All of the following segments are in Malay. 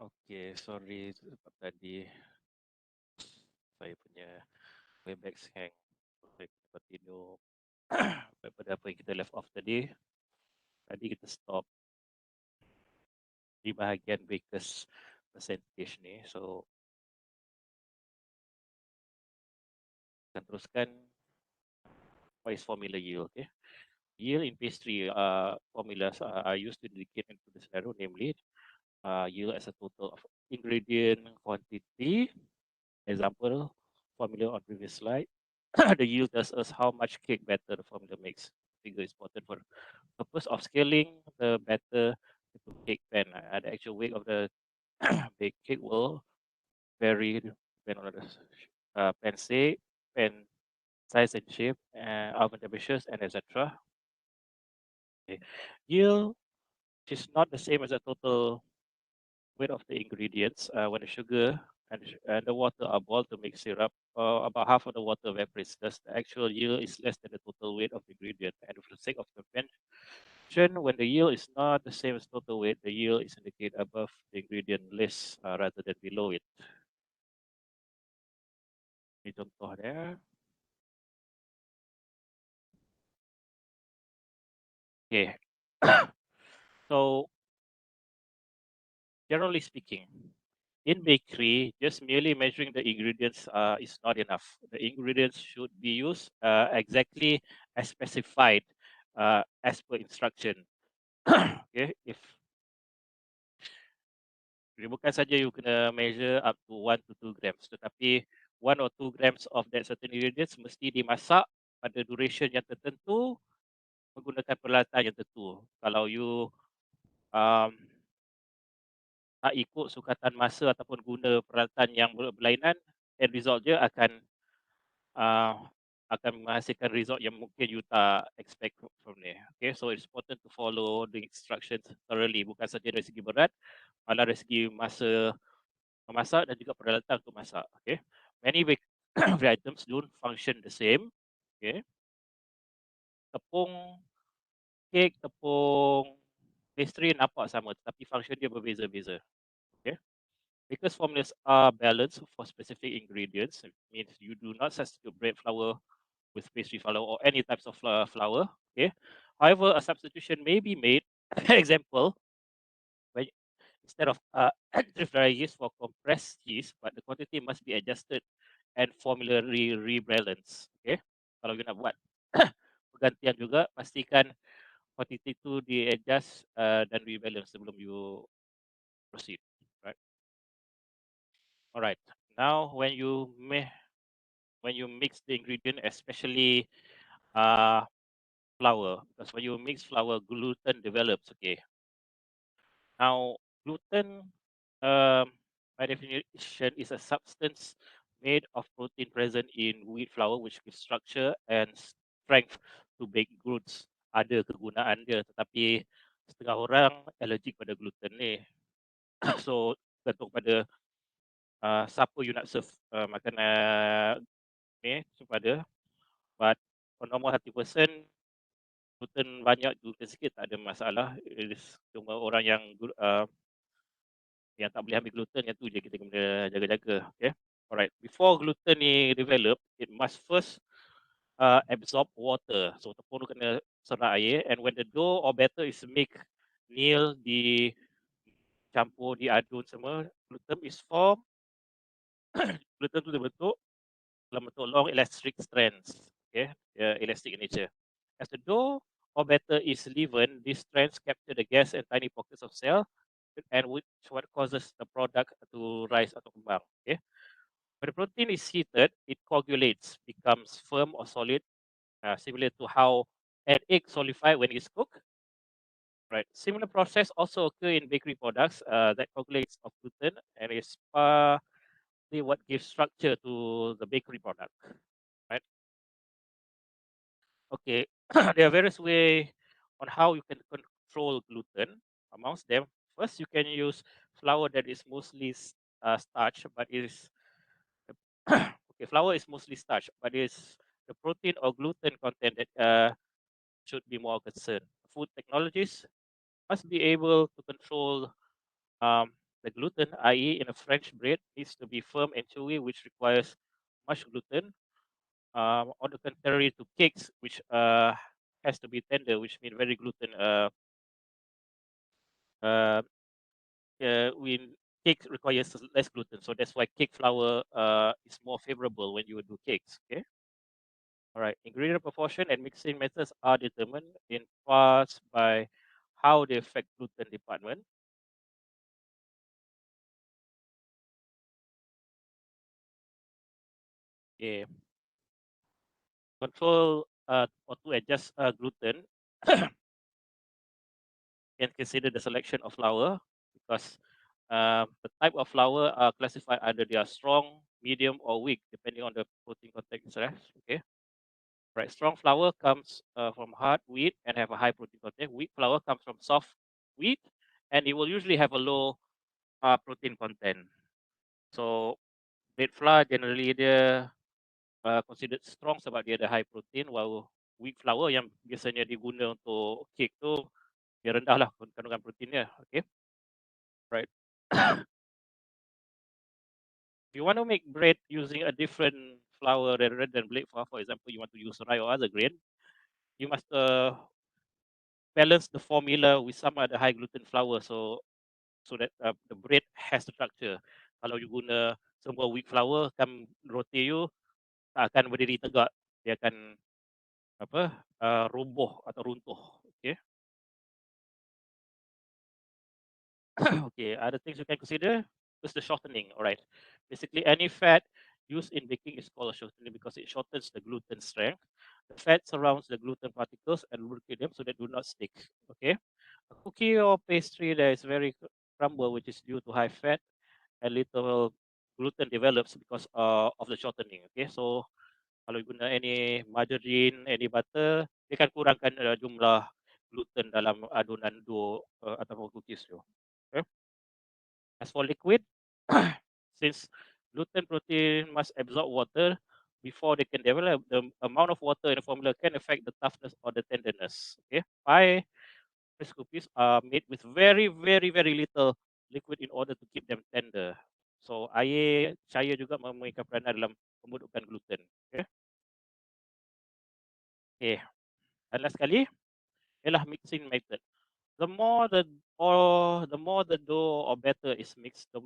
Okay, sorry tadi saya punya Webex hang. Saya continue daripada apa yang kita left off tadi. Tadi kita stop di bahagian Baker's percentage ni. So akan teruskan what is formula yield. Okay. Yield in pastry formulas are used to indicate into the scenario, namely yield as a total of ingredient quantity. Example, formula on previous slide. The yield tells us how much cake batter the formula makes. Figure is important for purpose of scaling the batter into cake pan. The actual weight of the baked cake will vary depending on the pan shape, pan size and shape, oven temperatures, and etc. Okay. Yield is not the same as the total weight of the ingredients. When the sugar and the water are boiled to make syrup, about half of the water evaporates. Thus, the actual yield is less than the total weight of the ingredient. And for the sake of convention, when the yield is not the same as total weight, the yield is indicated above the ingredient list rather than below it. Ini contohnya. Okay. So, generally speaking, in bakery, just merely measuring the ingredients is not enough. The ingredients should be used exactly as specified as per instruction. Okay, if bukan saja you kena measure up to 1 to 2 grams, tetapi 1 or 2 grams of that certain ingredients mesti dimasak pada duration yang tertentu menggunakan peralatan yang tertentu. Kalau you um, tak ikut sukatan masa ataupun guna peralatan yang berlainan, end result dia uh, akan menghasilkan result yang mungkin you tak expect from there. Okay, so it's important to follow the instructions thoroughly, bukan saja dari segi berat, malah dari segi masa memasak dan juga peralatan untuk masak. Okay, many bakery items don't function the same. Okay, tepung kek, tepung pastry nampak sama, tetapi function dia berbeza-beza. Okay. Because formulas are balanced for specific ingredients, it means you do not substitute bread flour with pastry flour or any types of flour. Okay. However, a substitution may be made. Example, when instead of dry yeast for compressed yeast, but the quantity must be adjusted and formula rebalance. Okay. Kalau you nak buat pergantian juga, pastikan quantity itu di-adjust dan rebalance sebelum you proceed. Right. Alright. Now, when you mix the ingredient, especially flour, because when you mix flour, gluten develops. Okay. Now, gluten, by definition, is a substance made of protein present in wheat flour, which gives structure and strength to baked goods. Ada kegunaan dia, tetapi setengah orang allergic pada gluten ni. So, tergantung pada siapa you nak serve makanan ni kepada. But for normal healthy person, gluten banyak, gluten sikit tak ada masalah. It is cuma orang yang tak boleh ambil gluten, yang tu je kita kena jaga-jaga. Okay. Alright. Before gluten ni develop, it must first absorb water. So tepung tu kena serap air, and when the dough or batter is make nil, dicampur, diadun semua, gluten is formed. Gluten tu dibentuk dalam bentuk long elastic strands. Okay, elastic in nature. As the dough or batter is leavened, these strands capture the gas and tiny pockets of cell, and which what causes the product to rise atau kembang. Okay. When the protein is heated, it coagulates, becomes firm or solid, similar to how an egg solidifies when it's cooked. Right. Similar process also occur in bakery products that coagulates of gluten and is partly what gives structure to the bakery product. Right. Okay. There are various ways on how you can control gluten. Amongst them, first you can use flour that is mostly starch, but is okay. Flour is mostly starch, but is the protein or gluten content that should be more concerned. Food technologists must be able to control The gluten, i.e., in a French bread, needs to be firm and chewy, which requires much gluten. On the contrary to cakes, which has to be tender, which means very gluten. Uh, when cake requires less gluten, so that's why cake flour is more favorable when you do cakes. Okay. All right. Ingredient proportion and mixing methods are determined in parts by how they affect gluten department. Okay. Control or to adjust gluten can consider the selection of flour because the type of flour are classified either they are strong, medium, or weak, depending on the protein content itself. Okay. Right. Strong flour comes from hard wheat and have a high protein content. Weak flour comes from soft wheat and it will usually have a low protein content. So red flour generally dia considered strong sebab dia ada high protein, while wheat flour yang biasanya diguna untuk kek tu dia rendah lah kandungan proteinnya. Okay. Right. If you want to make bread using a different flour rather than blade flour, for example, you want to use rye or other grain, you must balance the formula with some other high gluten flour so that the bread has the structure. Kalau you guna semua wheat flour, kan roti you tak akan berdiri tegak. Dia akan apa roboh atau runtuh. Okay. Okay, other things you can consider is the shortening. All right. Basically, any fat used in baking is called a shortening because it shortens the gluten strength. The fat surrounds the gluten particles and lubricate them so they do not stick. Okay. A cookie or pastry that is very crumble, which is due to high fat and little gluten develops because of the shortening. Okay. So kalau guna any margarine, any butter, dia akan kurangkan jumlah gluten dalam adunan dough ataupun cookies tu. Okay. As for liquid, since gluten protein must absorb water before they can develop, the amount of water in the formula can affect the toughness or the tenderness. Okay. Pie rice cookies are made with very, very, very little liquid in order to keep them tender. So air cair juga memainkan peranan dalam pembentukan gluten. Okay. Okay. Dan last sekali ialah mixing method. The more the dough or batter is mixed, the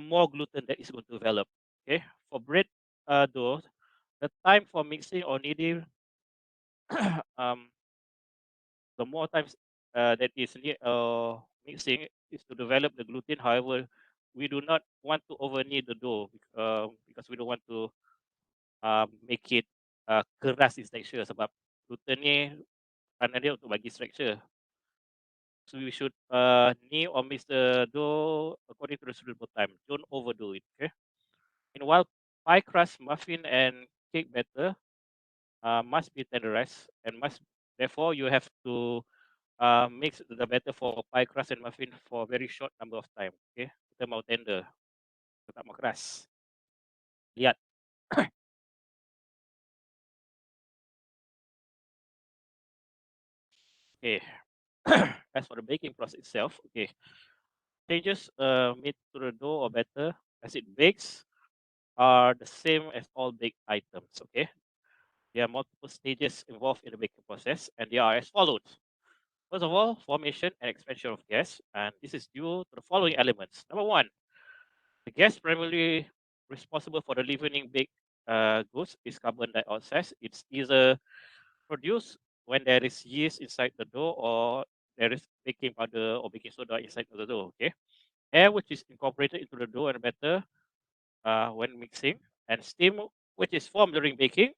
more gluten that is going to develop. Okay, for bread dough, the time for mixing or kneading, um, the more times that is mixing is to develop the gluten. However, we do not want to over knead the dough because we don't want to make it keras in texture sebab gluten ni kerana dia untuk bagi structure. So we should knead or mix the dough according to the suitable time. Don't overdo it. Okay. Meanwhile, pie crust, muffin, and cake batter must be tenderized and must therefore you have to mix the batter for pie crust and muffin for a very short number of time. Okay. Kita mau tender, kita tak mau keras. Lihat. Okay. As for the baking process itself, okay, changes made to the dough or batter as it bakes are the same as all baked items. Okay. There are multiple stages involved in the baking process, and they are as follows. First of all, formation and expansion of gas, and this is due to the following elements. Number one, the gas primarily responsible for the leavening baked goods is carbon dioxide. It's either produced when there is yeast inside the dough or there is baking powder or baking soda inside the dough. Okay, air which is incorporated into the dough and batter when mixing, and steam which is formed during baking.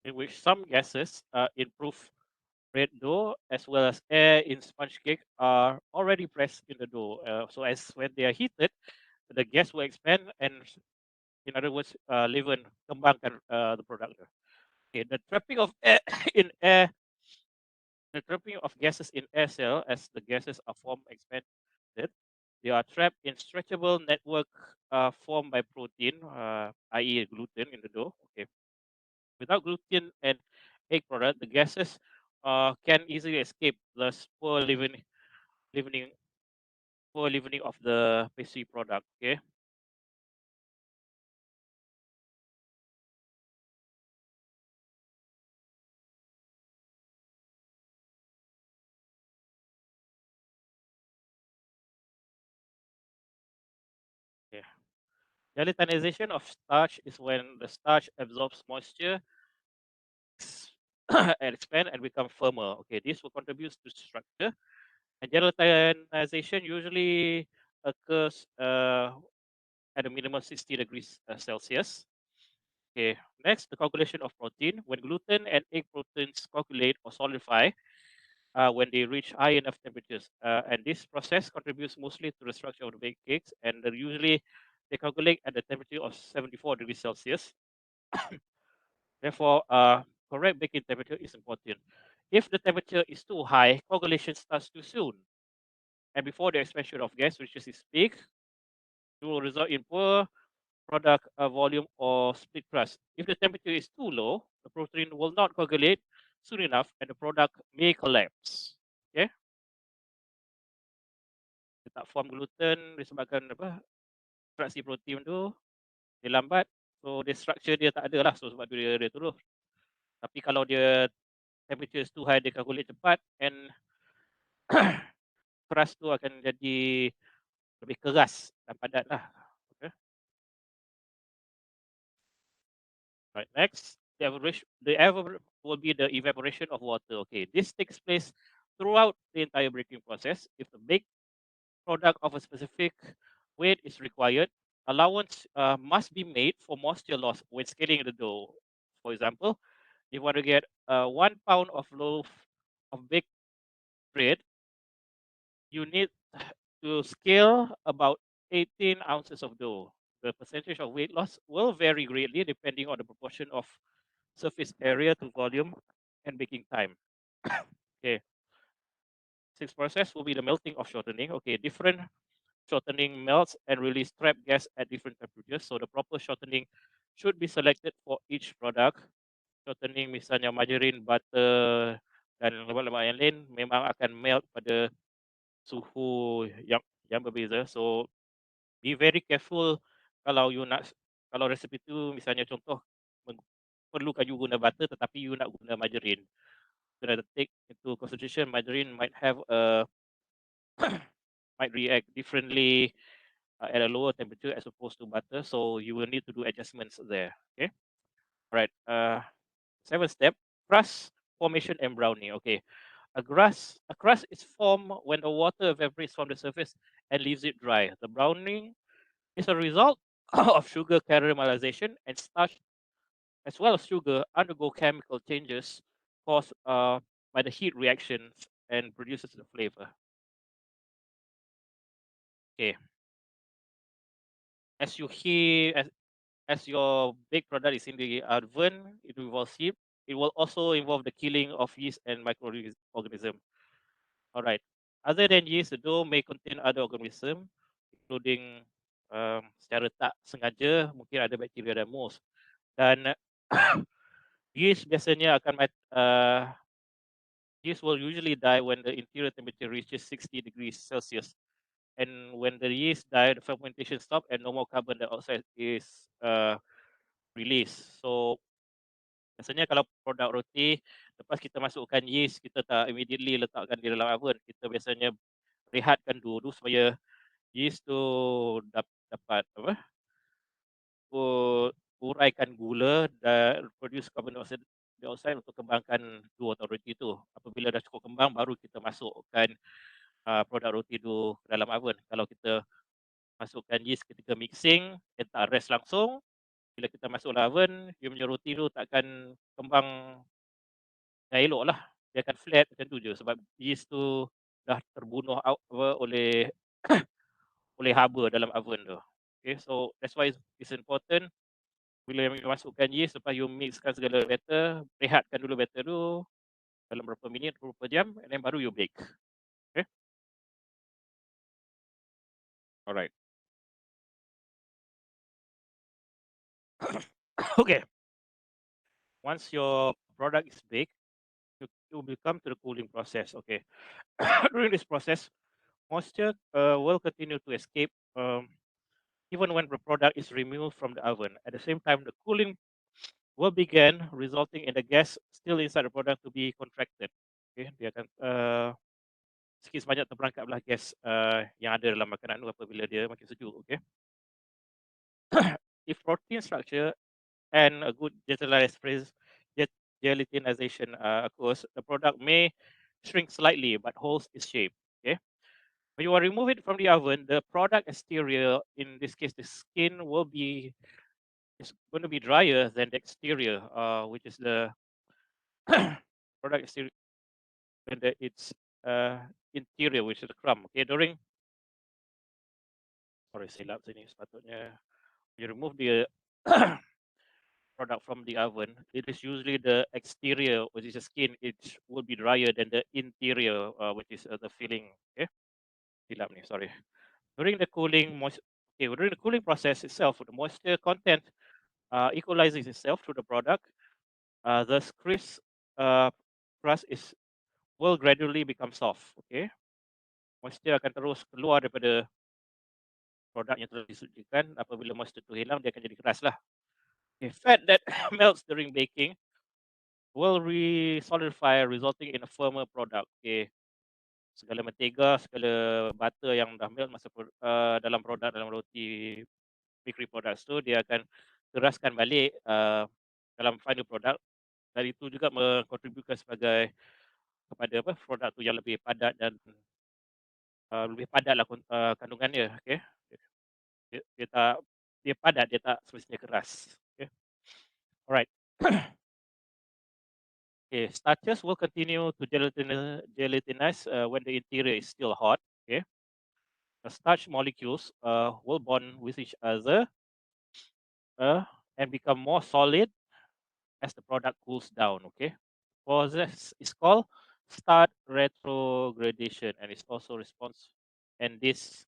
In which some gases improve bread dough as well as air in sponge cake are already pressed in the dough. So as when they are heated, the gas will expand and, in other words, leaven, kembangkan the product. Okay, the trapping of air in air, the trapping of gases in air cell as the gases are formed expanded. They are trapped in stretchable network formed by protein, i.e. gluten in the dough. Okay, Without gluten and egg product, the gases can easily escape, thus leavening, poor leavening of the pastry product. Okay. Okay. Gelatinization of starch is when the starch absorbs moisture and expand and become firmer. Okay, this will contribute to structure. And gelatinization usually occurs at a minimum 60 degrees Celsius. Okay, next, the coagulation of protein. When gluten and egg proteins coagulate or solidify, when they reach high enough temperatures. And this process contributes mostly to the structure of the baked cakes. And usually they coagulate at the temperature of 74 degrees Celsius. Therefore, correct baking temperature is important. If the temperature is too high, coagulation starts too soon. And before the expansion of gas reaches its peak, it will result in poor product volume or split crust. If the temperature is too low, the protein will not coagulate soon enough and the product may collapse. Okay? Dia tak form gluten disebabkan apa? Ekstraksi protein tu dia lambat. So dia structure dia tak ada lah. So sebab tu dia turun. Tapi kalau dia temperature is too high, dia coagulate cepat and crust tu akan jadi lebih keras dan padat lah. Okay. Right, next, the will be the evaporation of water. Okay, this takes place throughout the entire baking process. If the baked product of a specific weight is required, allowance must be made for moisture loss when scaling the dough. For example, if you want to get 1 pound of loaf of baked bread, you need to scale about 18 ounces of dough. The percentage of weight loss will vary greatly depending on the proportion of surface area to volume and baking time. Okay, sixth process will be the melting of shortening. Okay, different shortening melts and release trapped gas at different temperatures. So the proper shortening should be selected for each product. Shortening misalnya margarine, butter dan lemak-lemak yang lain memang akan melt pada suhu yang berbeza. So be very careful kalau you nak, kalau resipi tu misalnya contoh perlukan you guna butter tetapi you nak guna margarine. You have to take into consideration margarine might have a might react differently at a lower temperature as opposed to butter, so you will need to do adjustments there. Okay, all right. Seventh step: crust formation and browning. Okay, a crust is formed when the water evaporates from the surface and leaves it dry. The browning is a result of sugar caramelization, and starch as well as sugar undergo chemical changes caused by the heat reactions and produces the flavor. Okay, as you heat as your baked product is in the oven, it involves heat. It will also involve the killing of yeast and microorganisms. All right. Other than yeast, the dough may contain other organisms, including secara tak sengaja mungkin ada bakteria dan mold. Dan yeast biasanya akan yeast will usually die when the interior temperature reaches 60 degrees Celsius. And when the yeast die, the fermentation stops and no more carbon dioxide is released. So biasanya kalau produk roti, lepas kita masukkan yeast, kita tak immediately letakkan di dalam oven. Kita biasanya rehatkan dulu supaya yeast tu dapat apa? Uraikan gula dan produce carbon dioxide untuk kembangkan dough atau roti itu. Apabila dah cukup kembang, baru kita masukkan produk roti itu ke dalam oven. Kalau kita masukkan yeast ketika mixing, kita tak rest langsung. Bila kita masuk dalam oven, you punya roti tu takkan kembang dengan elok lah. Dia akan flat macam tu je sebab yeast tu dah terbunuh oleh oleh haba dalam oven tu. Okay, so that's why it's important bila you masukkan yeast, lepas you mixkan segala batter, rehatkan dulu batter tu dalam berapa minit, berapa jam, and then baru you bake. Okay, alright. Okay, once your product is baked, you will come to the cooling process. Okay. During this process, moisture will continue to escape even when the product is removed from the oven. At the same time, the cooling will begin, resulting in the gas still inside the product to be contracted. Okay, dia akan sikit sebanyak terperangkaplah gas yang ada dalam makanan tu apabila dia makin sejuk. Okay. If protein structure and a good gelatinization occurs, the product may shrink slightly but holds its shape. Okay. When you remove it from the oven, the product exterior, in this case, the skin will be is going to be drier than the exterior, which is the product exterior, and its interior, which is the crumb. Okay, sorry, silap sini sepatutnya you remove the product from the oven, it is usually the exterior, which is the skin, it will be drier than the interior, which is the filling. Okay, silap ni, sorry. During the cooling, during the cooling process itself, the moisture content equalizes itself through the product. Thus, crisp crust will gradually become soft. Okay, moisture akan terus keluar daripada produk yang telah disucikan. Apabila moisture itu hilang, dia akan jadi keras lah. Okay, fat that melts during baking will re-solidify, resulting in a firmer product. Okay, segala mentega, segala butter yang dah melt masa dalam produk, dalam roti bakery products tu, dia akan keraskan balik dalam final product. Dan itu juga mengkontribusikan sebagai kepada produk tu yang lebih padat dan lebih padatlah kandungannya. Okay, dia padat, dia tak semestinya keras. Okay, alright. Okay, starches will continue to gelatinize when the interior is still hot. Okay, the starch molecules will bond with each other and become more solid as the product cools down. Okay, process is called starch retrogradation, and it's also and this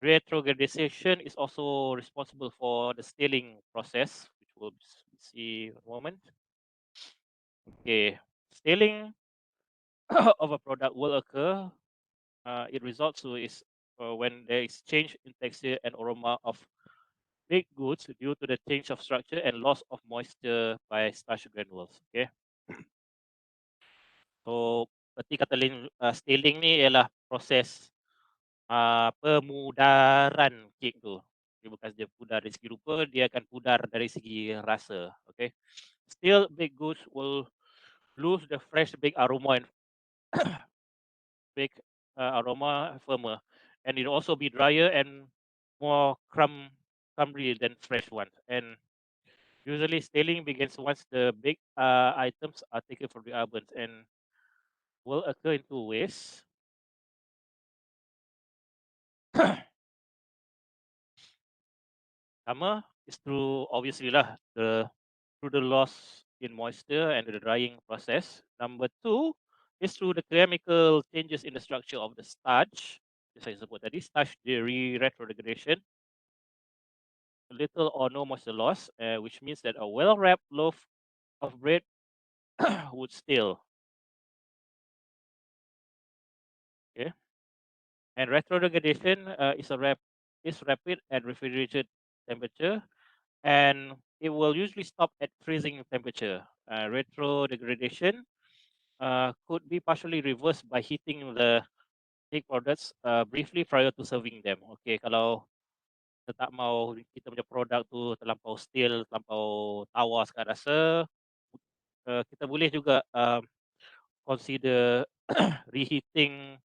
retrogradation is also responsible for the scaling process, which we'll see in a moment. Okay, scaling of a product will occur. It results to is when there is change in texture and aroma of baked goods due to the change of structure and loss of moisture by starch granules. Okay. So, berarti kata scaling ni ialah proses pemudaran kek tu. Dia bukan dia pudar dari segi rupa, dia akan pudar dari segi rasa. Okay. Still, baked goods will lose the fresh baked aroma and baked aroma firmer, and it will also be drier and more crumbly than fresh ones. And usually, scaling begins once the baked items are taken from the ovens and will occur in two ways. Pertama is through obviously lah through the loss in moisture and the drying process. Number two is through the chemical changes in the structure of the starch. As I sebut tadi, starch retrogradation. Little or no moisture loss, which means that a well-wrapped loaf of bread would still. Okay, and retrogradation is rapid at refrigerated temperature, and it will usually stop at freezing temperature. Retrodegradation could be partially reversed by heating the baked products briefly prior to serving them. Okay, kalau kita tak mau kita punya produk tu terlampau stale, terlampau tawar sekat rasa, kita boleh juga consider reheating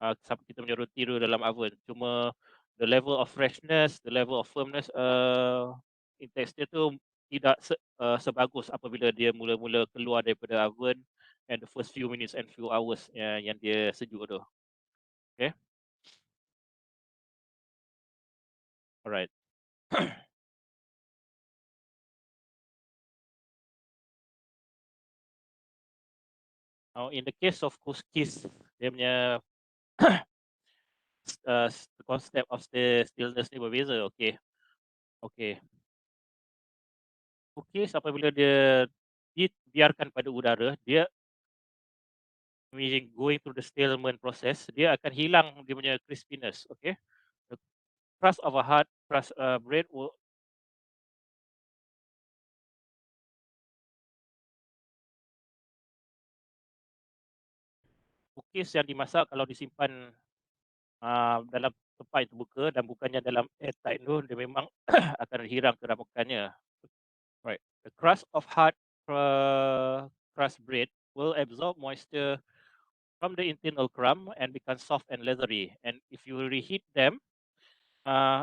kita punya roti tu dalam oven. Cuma the level of freshness, the level of firmness in texture tu tidak sebagus apabila dia mula-mula keluar daripada oven and the first few minutes and few hours yang dia sejuk tu. Okay. Alright. Now, in the case of kuskis, dia punya concept of the stillness ni berbeza. Okay. Okay. Cookies apabila dia dibiarkan pada udara, dia going through the stalemate process, dia akan hilang dia punya crispiness. Okay, the crust of a hard crust bread will cookies yang dimasak kalau disimpan dalam tempat yang terbuka dan bukannya dalam airtight tu, dia memang akan hilang keramukannya. Right. The crust of hard crust bread will absorb moisture from the internal crumb and become soft and leathery. And if you reheat them,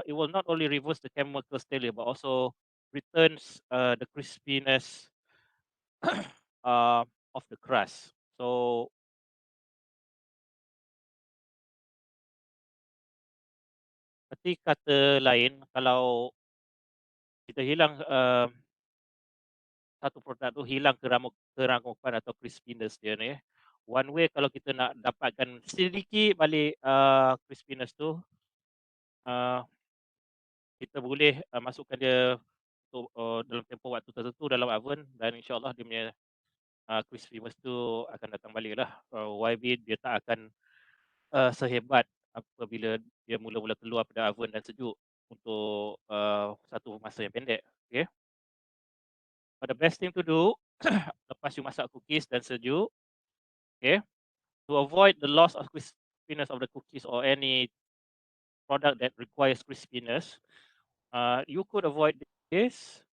it will not only reverse the chemical failure but also returns the crispiness uh, of the crust. So berarti kata lain, kalau kita hilang satu produk tu hilang kerangupan atau crispiness dia ni. One way kalau kita nak dapatkan sedikit balik crispiness tu, uh, kita boleh masukkan dia untuk dalam tempoh waktu tertentu dalam oven dan insyaAllah dia punya crispiness tu akan datang balik lah. YB dia tak akan sehebat apabila dia mula-mula keluar pada oven dan sejuk untuk satu masa yang pendek. Okay. But the best thing to do lepas you masak cookies dan sejuk, okay, to avoid the loss of crispiness of the cookies or any product that requires crispiness, you could avoid this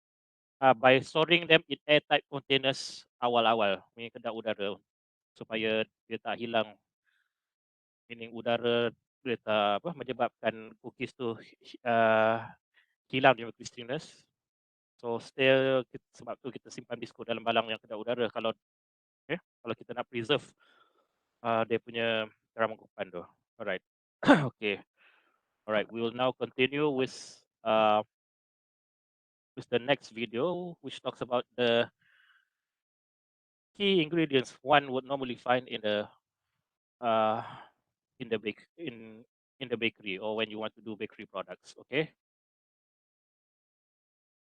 by storing them in airtight containers awal-awal, punya kedap udara, supaya dia tak hilang, meaning udara dia tak menyebabkan cookies tu hilang dia crispiness. So still sebab tu kita simpan biskut dalam balang yang kedap udara kalau kalau kita nak preserve dia punya keramukan tu. Alright. Okay. Alright, we will now continue with the next video, which talks about the key ingredients one would normally find in the uh, in the bakery or when you want to do bakery products. Okay.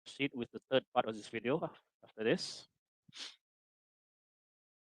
Proceed with the third part of this video after this.